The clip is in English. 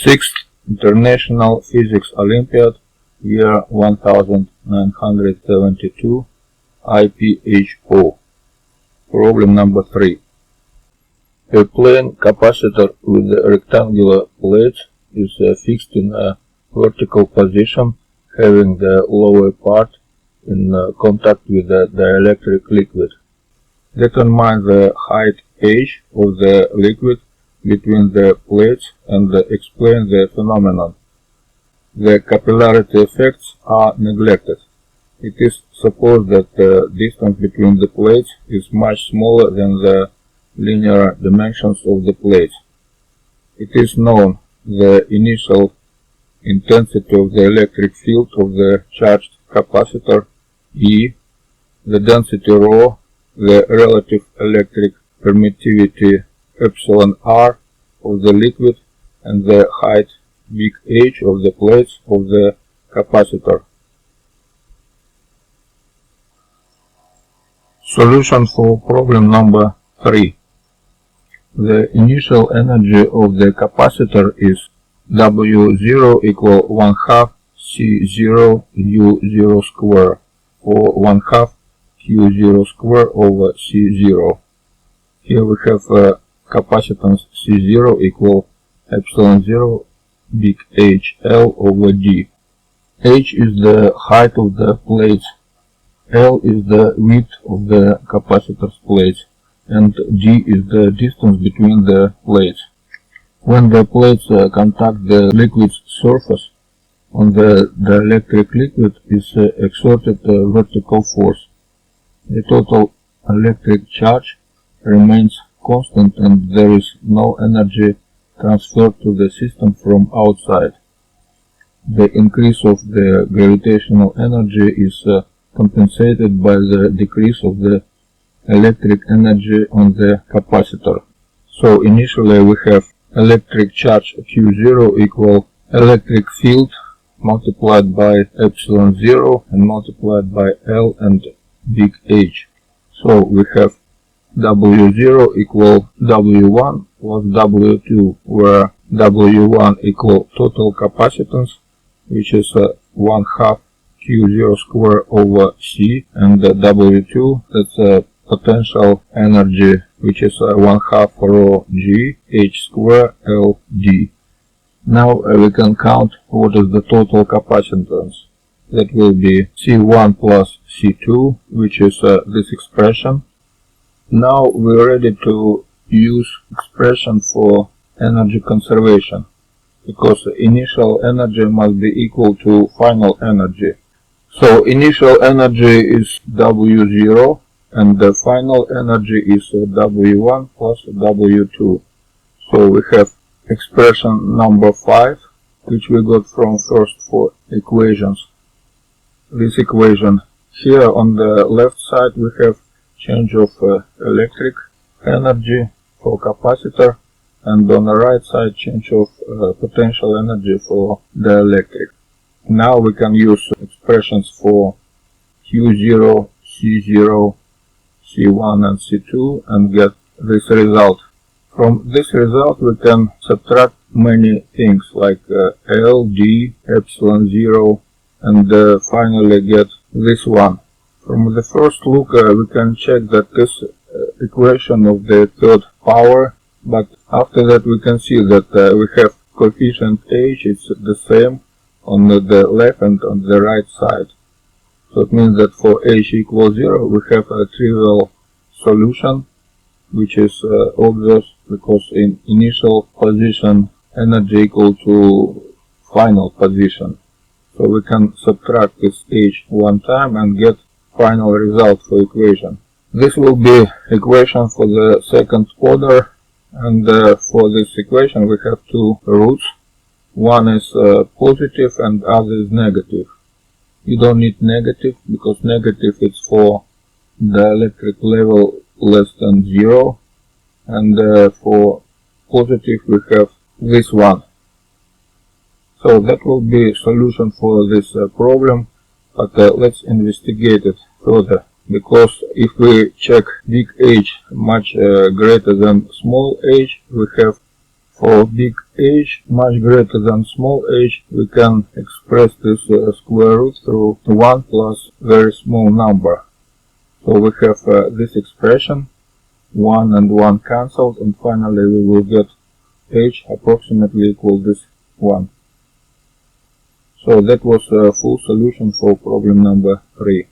6th International Physics Olympiad, year 1972, IPHO. Problem number 3. A plane capacitor with rectangular plates is fixed in a vertical position, having the lower part in contact with the dielectric liquid. Determine the height h of the liquid between the plates and explain the phenomenon. The capillarity effects are neglected. It is supposed that the distance between the plates is much smaller than the linear dimensions of the plates. It is known the initial intensity of the electric field of the charged capacitor E, the density ρ, the relative electric permittivity epsilon r of the liquid, and the height big H of the plates of the capacitor. Solution for problem number 3. The initial energy of the capacitor is W0 equal 1/2 C0 U0 square, or 1/2 Q0 square over C0. Here we have capacitance C0 equal epsilon 0 big H L over D. H is the height of the plates, L is the width of the capacitor's plates, and D is the distance between the plates. When the plates contact the liquid's surface, on the dielectric liquid is exerted a vertical force. The total electric charge remains constant and there is no energy transferred to the system from outside. The increase of the gravitational energy is compensated by the decrease of the electric energy on the capacitor. So initially we have electric charge Q0 equal electric field multiplied by epsilon 0 and multiplied by L and big H. So we have W0 equal W1 plus W2, where W1 equal total capacitance, which is 1/2 Q0 square over C, and W2, that's potential energy, which is 1/2 rho G H square L D. Now we can count what is the total capacitance. That will be C1 plus C2, which is this expression. Now we're ready to use expression for energy conservation, because initial energy must be equal to final energy. So initial energy is W0 and the final energy is W1 plus W2. So we have expression number 5, which we got from first 4 equations. This equation here on the left side we have change of electric energy for capacitor, and on the right side change of potential energy for the electric. Now we can use expressions for Q0, C0, C1 and C2 and get this result. From this result we can subtract many things like L, D, epsilon 0, and finally get this one. From the first look we can check that this equation of the third power, but after that we can see that we have coefficient H, it's the same on the left and on the right side. So it means that for H equals 0 we have a trivial solution, which is obvious because in initial position energy equal to final position. So we can subtract this H one time and get final result for equation. This will be equation for the second order, and for this equation we have two roots. One is positive and other is negative. You don't need negative because negative is for the electric level less than 0, and for positive we have this one. So that will be solution for this problem, but let's investigate it further, because if we check big H much greater than small h, we have For big H much greater than small h, we can express this square root through 1 plus very small number. So we have this expression, 1 and 1 cancelled, and finally we will get h approximately equal this 1. So that was a full solution for problem number 3.